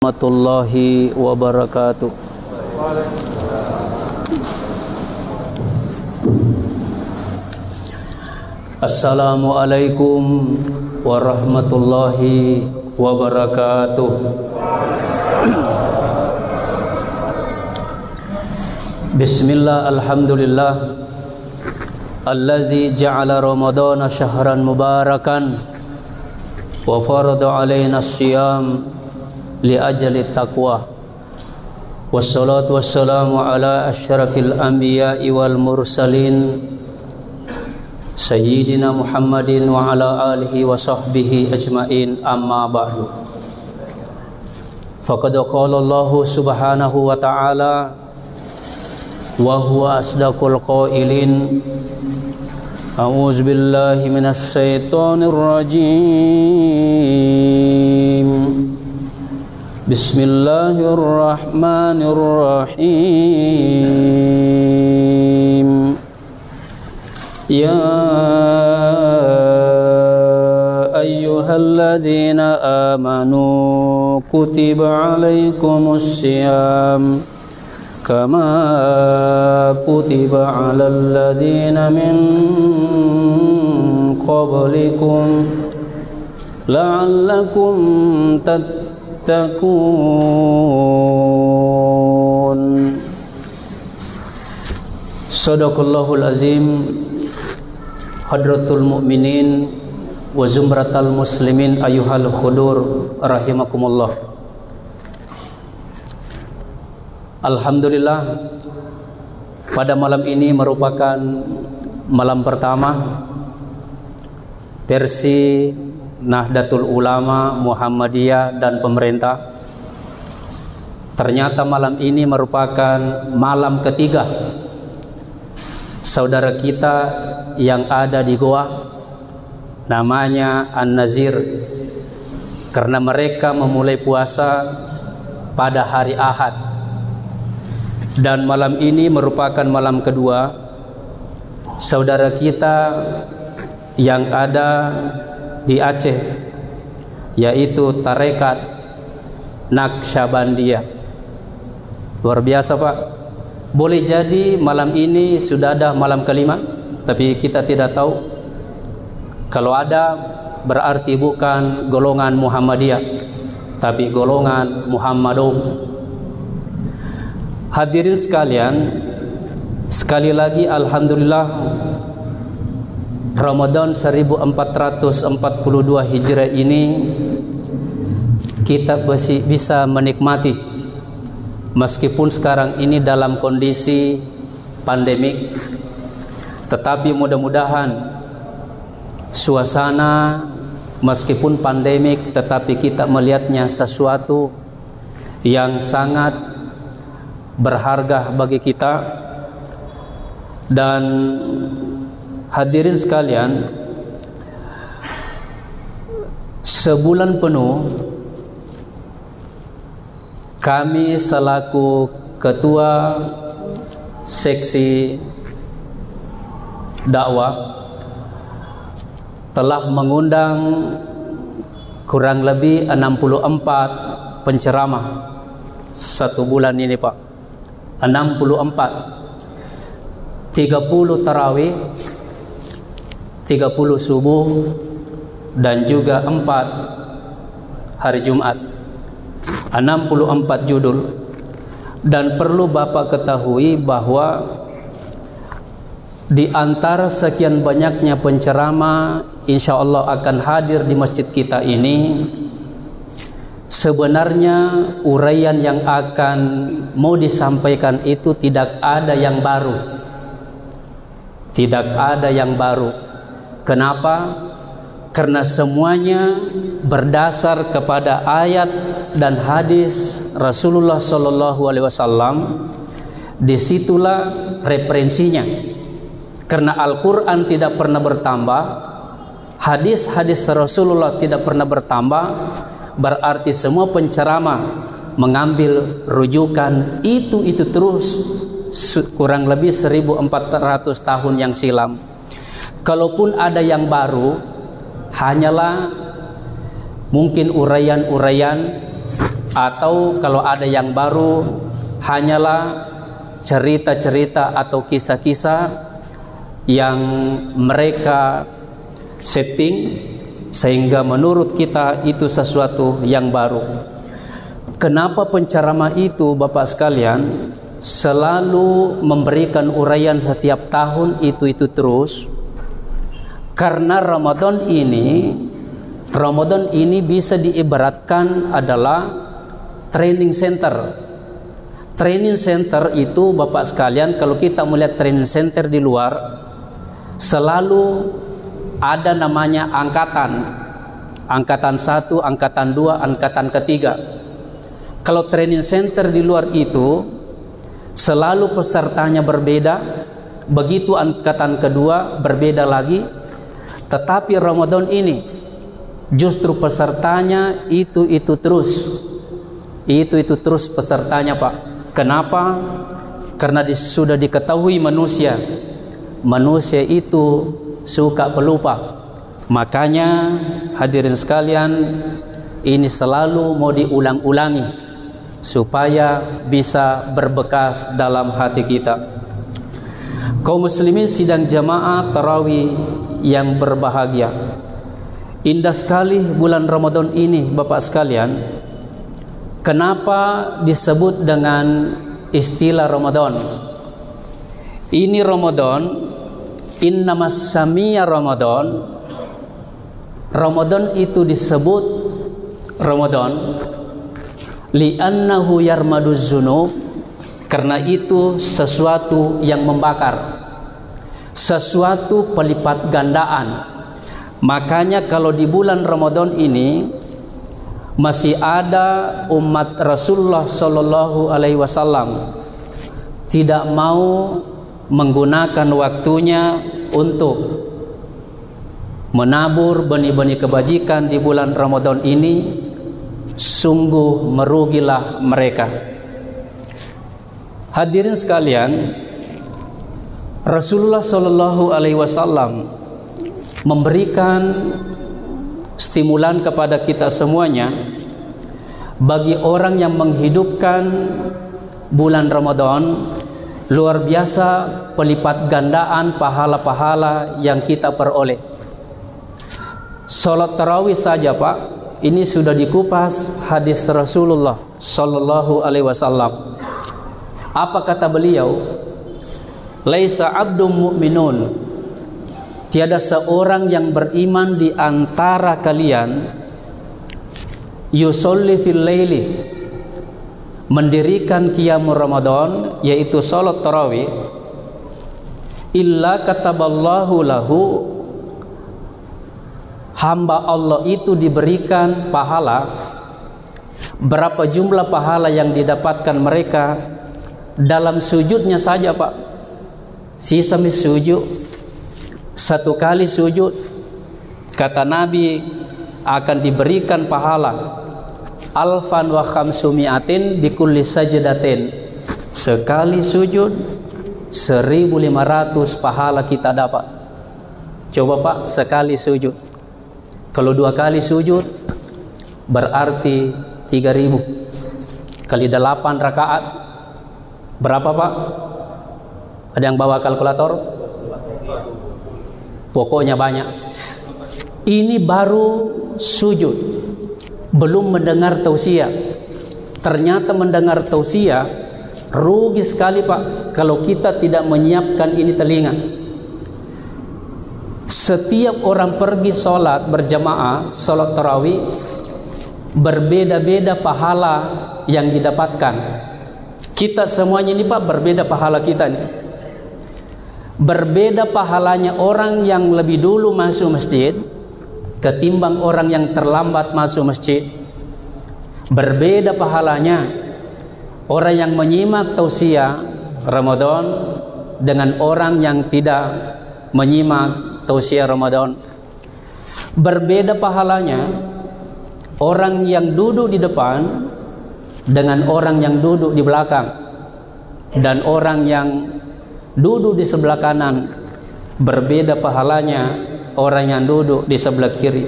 warahmatullahi wabarakatuh. Assalamualaikum warahmatullahi wabarakatuh. Bismillah, alhamdulillah, allazi ja'ala ramadana syahran mubarakan wa farada alaina as-siyam li ajli taqwa. Wassalatu wassalamu ala asyrafil anbiya'i wal mursalin sayyidina Muhammadin wa ala alihi wa sahbihi ajmain, amma ba'du. Faqad qala Allah subhanahu wa ta'ala wa huwa asdaqul qailin. A'udzu billahi minasy syaithanir rajim. Bismillahirrahmanirrahim. Ya ayyuhalladzina amanu kutiba alaikumus syiyam kama kutiba alal ladzina min qablikum la'allakum tattaqun. Shadaqallahul azim. Hadratul mu'minin wa zumratal muslimin ayyuhal khudur rahimakumullah. Alhamdulillah, pada malam ini merupakan malam pertama versi Nahdlatul Ulama Muhammadiyah dan pemerintah. Ternyata malam ini merupakan malam ketiga saudara kita yang ada di Goa, namanya An-Nazir, karena mereka memulai puasa pada hari Ahad, dan malam ini merupakan malam kedua saudara kita yang ada di Aceh, yaitu Tarekat Naqsyabandiyah. Luar biasa, Pak. Boleh jadi malam ini sudah ada malam kelima, tapi kita tidak tahu. Kalau ada, berarti bukan golongan Muhammadiyah, tapi golongan Muhammadun. Hadirin sekalian, sekali lagi alhamdulillah, Ramadan 1442 Hijrah ini kita bisa menikmati. Meskipun sekarang ini dalam kondisi pandemik, tetapi mudah-mudahan suasana meskipun pandemik, tetapi kita melihatnya sesuatu yang sangat berharga bagi kita. Dan hadirin sekalian, sebulan penuh kami selaku ketua seksi dakwah telah mengundang kurang lebih 64 penceramah satu bulan ini, Pak. 64, 30 tarawih, 30 subuh, dan juga 4 hari Jumat. 64 judul. Dan perlu Bapak ketahui bahwa di antara sekian banyaknya penceramah insya Allah akan hadir di masjid kita ini, sebenarnya uraian yang akan mau disampaikan itu tidak ada yang baru. Tidak ada yang baru. Kenapa? Karena semuanya berdasar kepada ayat dan hadis Rasulullah SAW. Disitulah referensinya. Karena Al-Quran tidak pernah bertambah, hadis-hadis Rasulullah tidak pernah bertambah, berarti semua penceramah mengambil rujukan itu terus kurang lebih 1400 tahun yang silam. Kalaupun ada yang baru, hanyalah mungkin uraian-uraian atau kalau ada yang baru hanyalah cerita-cerita atau kisah-kisah yang mereka setting sehingga menurut kita itu sesuatu yang baru. Kenapa penceramah itu Bapak sekalian selalu memberikan uraian setiap tahun itu terus? Karena Ramadan ini bisa diibaratkan adalah training center. Training center itu Bapak sekalian, kalau kita melihat training center di luar, selalu ada namanya angkatan. Angkatan 1, angkatan 2, angkatan ketiga. Kalau training center di luar itu, selalu pesertanya berbeda. Begitu angkatan kedua berbeda lagi. Tetapi Ramadan ini justru pesertanya itu terus. Itu terus pesertanya Pak. Kenapa? Karena sudah diketahui manusia itu suka pelupa. Makanya hadirin sekalian, ini selalu mau diulang-ulangi supaya bisa berbekas dalam hati kita. Kaum muslimin sidang jamaah tarawih yang berbahagia, indah sekali bulan Ramadan ini Bapak sekalian. Kenapa disebut dengan istilah Ramadan? Ini Ramadan, innamas samiyya Ramadan. Ramadan itu disebut Ramadan li'annahu yarmaduz dzunub, karena itu sesuatu yang membakar, sesuatu pelipat gandaan. Makanya kalau di bulan Ramadan ini masih ada umat Rasulullah Sallallahu Alaihi Wasallam tidak mau menggunakan waktunya untuk menabur benih-benih kebajikan di bulan Ramadan ini, sungguh merugilah mereka. Hadirin sekalian, Rasulullah Sallallahu Alaihi Wasallam memberikan stimulan kepada kita semuanya bagi orang yang menghidupkan bulan Ramadan. Luar biasa pelipat gandaan pahala-pahala yang kita peroleh. Salat tarawih saja Pak, ini sudah dikupas hadis Rasulullah Sallallahu Alaihi Wasallam. Apa kata beliau? Laisa abdum mu'minun, tiada seorang yang beriman di antara kalian yusolli fil laili, mendirikan qiyamul Ramadan, yaitu salat tarawih, illa kataballahu lahu, hamba Allah itu diberikan pahala. Berapa jumlah pahala yang didapatkan mereka dalam sujudnya saja Pak? Sisa sujud, satu kali sujud, kata Nabi akan diberikan pahala alfan wa khamsumiatin bikulli sajdatin. Sekali sujud 1.500 pahala kita dapat. Coba Pak, sekali sujud. Kalau 2 kali sujud berarti 3.000 kali 8 rakaat berapa Pak? Ada yang bawa kalkulator? Pokoknya banyak. Ini baru sujud, belum mendengar tausiah. Ternyata mendengar tausiah rugi sekali Pak kalau kita tidak menyiapkan ini telinga. Setiap orang pergi sholat berjamaah, sholat tarawih, berbeda-beda pahala yang didapatkan. Kita semuanya ini Pak berbeda pahala kita nih. Berbeda pahalanya orang yang lebih dulu masuk masjid ketimbang orang yang terlambat masuk masjid. Berbeda pahalanya orang yang menyimak tausiah Ramadan dengan orang yang tidak menyimak tausiah Ramadan. Berbeda pahalanya orang yang duduk di depan dengan orang yang duduk di belakang, dan orang yang duduk di sebelah kanan. Berbeda pahalanya orang yang duduk di sebelah kiri.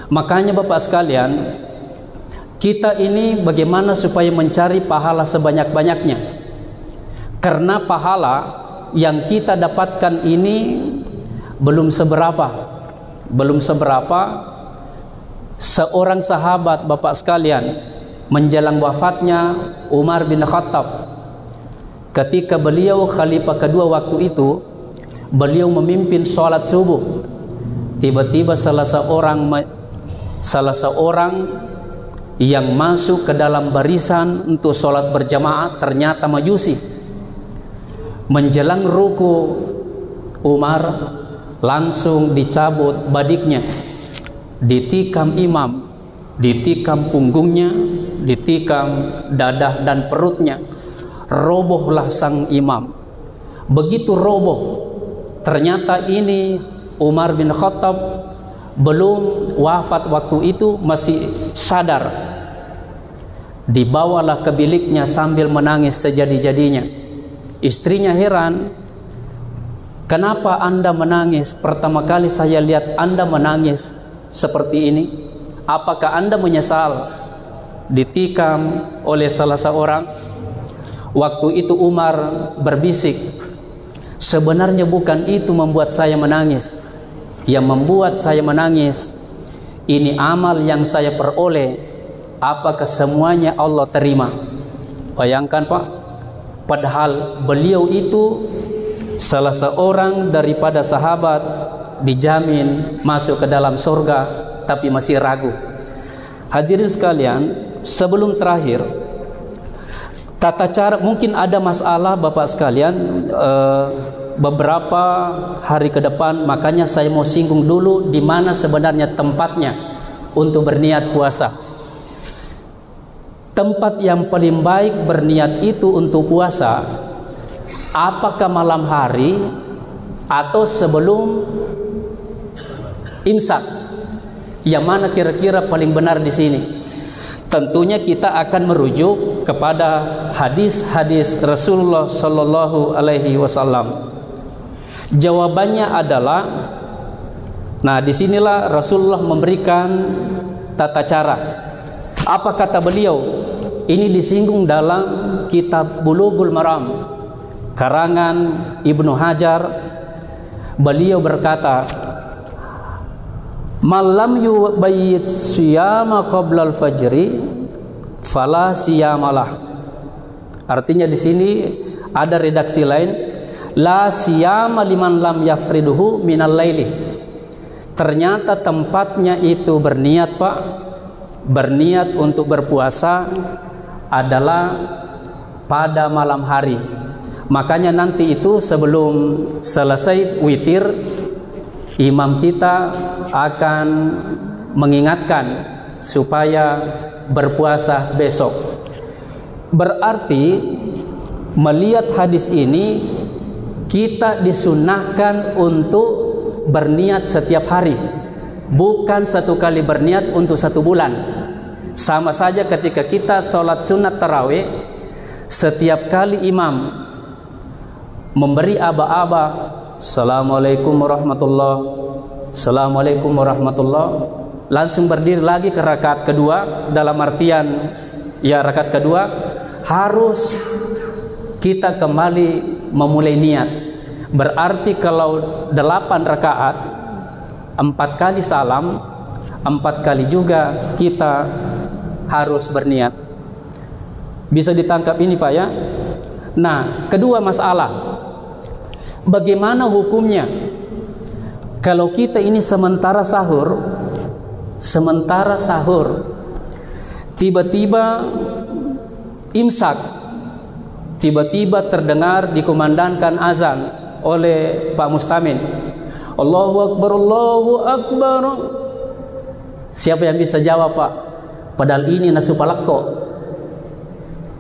Makanya Bapak sekalian, Kita ini bagaimana supaya mencari pahala sebanyak-banyaknya? Karena pahala yang kita dapatkan ini belum seberapa. Seorang sahabat, Bapak sekalian, menjelang wafatnya Umar bin Khattab, ketika beliau khalifah kedua waktu itu, beliau memimpin sholat subuh. Tiba-tiba salah seorang yang masuk ke dalam barisan untuk sholat berjamaah ternyata majusi. Menjelang ruku, Umar langsung dicabut badiknya, ditikam imam, ditikam punggungnya, ditikam dadah dan perutnya. Robohlah sang imam. Begitu roboh, ternyata ini Umar bin Khattab belum wafat waktu itu, masih sadar. Dibawalah ke biliknya sambil menangis sejadi-jadinya. Istrinya heran, kenapa Anda menangis? Pertama kali saya lihat Anda menangis seperti ini. Apakah Anda menyesal ditikam oleh salah seorang? Waktu itu Umar berbisik, sebenarnya bukan itu membuat saya menangis. Yang membuat saya menangis, ini amal yang saya peroleh. Apakah semuanya Allah terima? Bayangkan Pak, padahal beliau itu salah seorang daripada sahabat dijamin masuk ke dalam surga, tapi masih ragu. Hadirin sekalian, sebelum terakhir, tata cara, mungkin ada masalah Bapak sekalian beberapa hari ke depan, makanya saya mau singgung dulu di mana sebenarnya tempatnya untuk berniat puasa. Tempat yang paling baik berniat itu untuk puasa, apakah malam hari atau sebelum imsak? Yang mana kira-kira paling benar di sini? Tentunya kita akan merujuk kepada hadis-hadis Rasulullah Sallallahu Alaihi Wasallam. Jawabannya adalah, nah disinilah Rasulullah memberikan tata cara. Apa kata beliau? Ini disinggung dalam kitab Bulughul Maram karangan Ibnu Hajar. Beliau berkata, malam yubayyit siyama qabla al-fajri fala siyamalah. Artinya di sini ada redaksi lain, la siyama liman lam yafriduhu minal laili. Ternyata tempatnya itu berniat Pak, berniat untuk berpuasa adalah pada malam hari. Makanya nanti itu sebelum selesai witir, imam kita akan mengingatkan supaya berpuasa besok. Berarti melihat hadis ini, kita disunahkan untuk berniat setiap hari, bukan satu kali berniat untuk satu bulan. Sama saja ketika kita sholat sunat tarawih, setiap kali imam memberi aba-aba, Assalamualaikum warahmatullahi, Assalamualaikum warahmatullahi, langsung berdiri lagi ke rakaat kedua. Dalam artian ya rakaat kedua harus kita kembali memulai niat. Berarti kalau 8 rakaat, 4 kali salam, 4 kali juga kita harus berniat. Bisa ditangkap ini Pak ya? Nah, kedua masalah, bagaimana hukumnya kalau kita ini sementara sahur, tiba-tiba imsak, tiba-tiba terdengar dikumandangkan azan oleh Pak Mustamin, Allahu Akbar, Allahu Akbar. Siapa yang bisa jawab Pak? Padahal ini nasu palakko,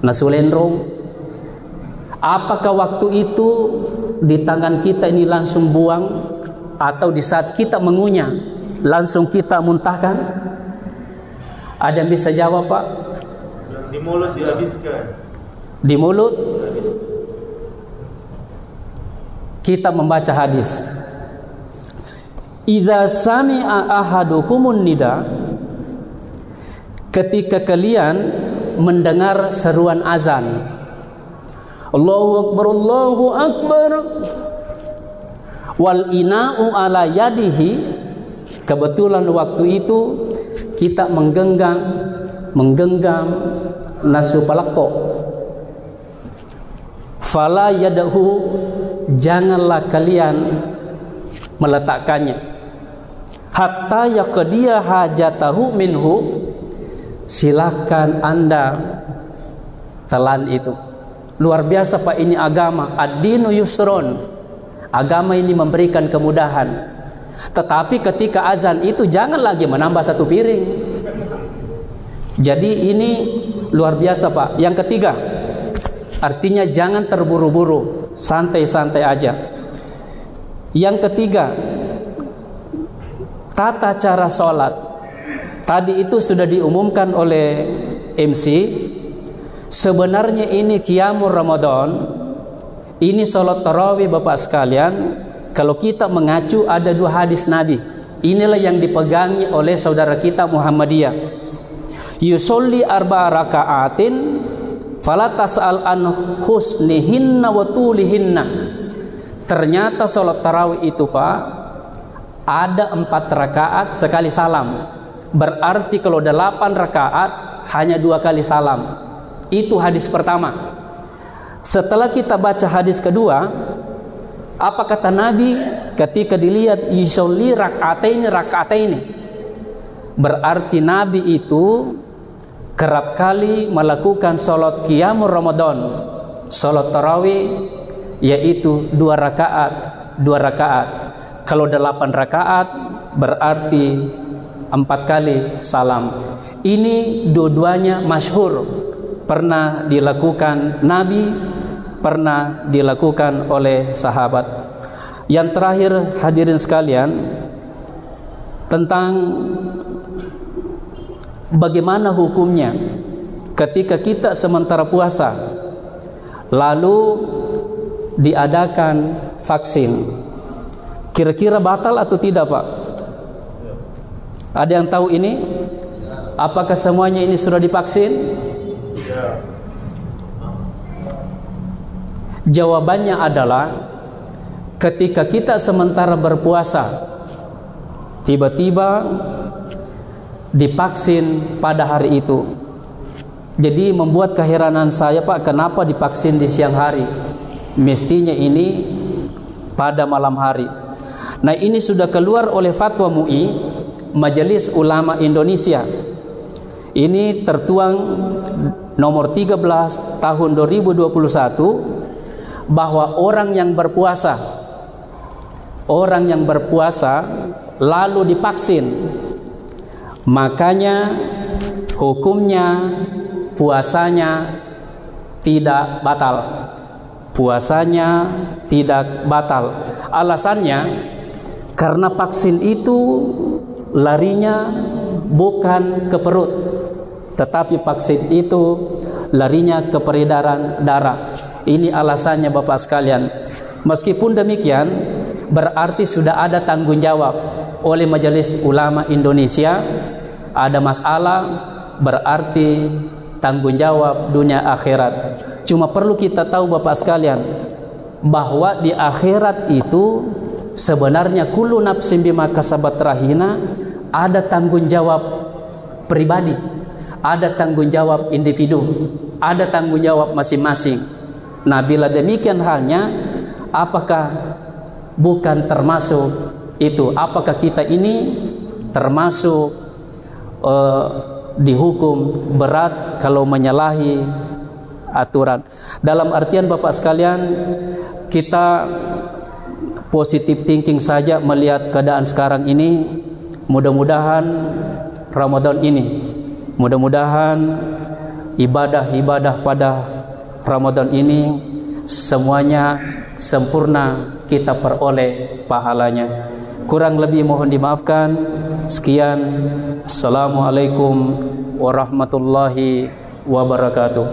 nasu lendrong. Apakah waktu itu di tangan kita ini langsung buang, atau di saat kita mengunyah langsung kita muntahkan? Ada yang bisa jawab Pak? Di mulut dihabiskan. Di mulut. Kita membaca hadis, idza sami'a ahadukumun nida, ketika kalian mendengar seruan azan. Allahu Akbar, Allahu Akbar. Wal ina'u ala yadihi. Kebetulan waktu itu kita menggenggam nasu palako. Fala yadahu, janganlah kalian meletakkannya. Hatta yaqdiya hajatahu minhu, silakan Anda telan itu. Luar biasa Pak, ini agama. Ad-dinu yusron. Agama ini memberikan kemudahan. Tetapi ketika azan itu jangan lagi menambah satu piring. Jadi ini luar biasa Pak. Yang ketiga, artinya jangan terburu-buru, santai-santai aja. Yang ketiga, tata cara sholat. Tadi itu sudah diumumkan oleh MC. Sebenarnya ini qiyamul Ramadan, ini sholat tarawih Bapak sekalian. Kalau kita mengacu ada dua hadis Nabi. Inilah yang dipegangi oleh saudara kita Muhammadiyah. Yusolli arba'a raka'atin fala tas'al an husnihinna wa tulihinna. Ternyata sholat tarawih itu Pak, ada 4 rakaat sekali salam. Berarti kalau 8 rakaat hanya 2 kali salam. Itu hadis pertama. Setelah kita baca hadis kedua, apa kata Nabi ketika dilihat yusolli raka'ataini? Berarti Nabi itu kerap kali melakukan sholat qiyamul Ramadan, sholat tarawih, yaitu 2 rakaat. Kalau 8 rakaat berarti 4 kali salam. Ini dua-duanya masyhur, pernah dilakukan Nabi, pernah dilakukan oleh sahabat. Yang terakhir hadirin sekalian, tentang bagaimana hukumnya ketika kita sementara puasa lalu diadakan vaksin. Kira-kira batal atau tidak Pak? Ada yang tahu ini? Apakah semuanya ini sudah divaksin? Jawabannya adalah ketika kita sementara berpuasa tiba-tiba divaksin pada hari itu. Jadi membuat keheranan saya Pak, kenapa divaksin di siang hari? Mestinya ini pada malam hari. Nah, ini sudah keluar oleh fatwa MUI, Majelis Ulama Indonesia. Ini tertuang nomor 13 tahun 2021, bahwa orang yang berpuasa lalu divaksin, makanya hukumnya puasanya tidak batal. Puasanya tidak batal. Alasannya karena vaksin itu larinya bukan ke perut, tetapi vaksin itu larinya ke peredaran darah. Ini alasannya Bapak sekalian. Meskipun demikian, berarti sudah ada tanggung jawab oleh Majelis Ulama Indonesia. Ada masalah, berarti tanggung jawab dunia akhirat. Cuma perlu kita tahu Bapak sekalian, bahwa di akhirat itu sebenarnya kullu nafsin bima kasabat rahina, ada tanggung jawab pribadi, ada tanggung jawab individu, ada tanggung jawab masing-masing. Nah, bila demikian halnya, apakah bukan termasuk itu? Apakah kita ini termasuk dihukum berat kalau menyalahi aturan? Dalam artian Bapak sekalian, kita positive thinking saja melihat keadaan sekarang ini. Mudah-mudahan Ramadan ini, mudah-mudahan ibadah-ibadah pada Ramadan ini semuanya sempurna kita peroleh pahalanya. Kurang lebih mohon dimaafkan. Sekian. Assalamualaikum warahmatullahi wabarakatuh.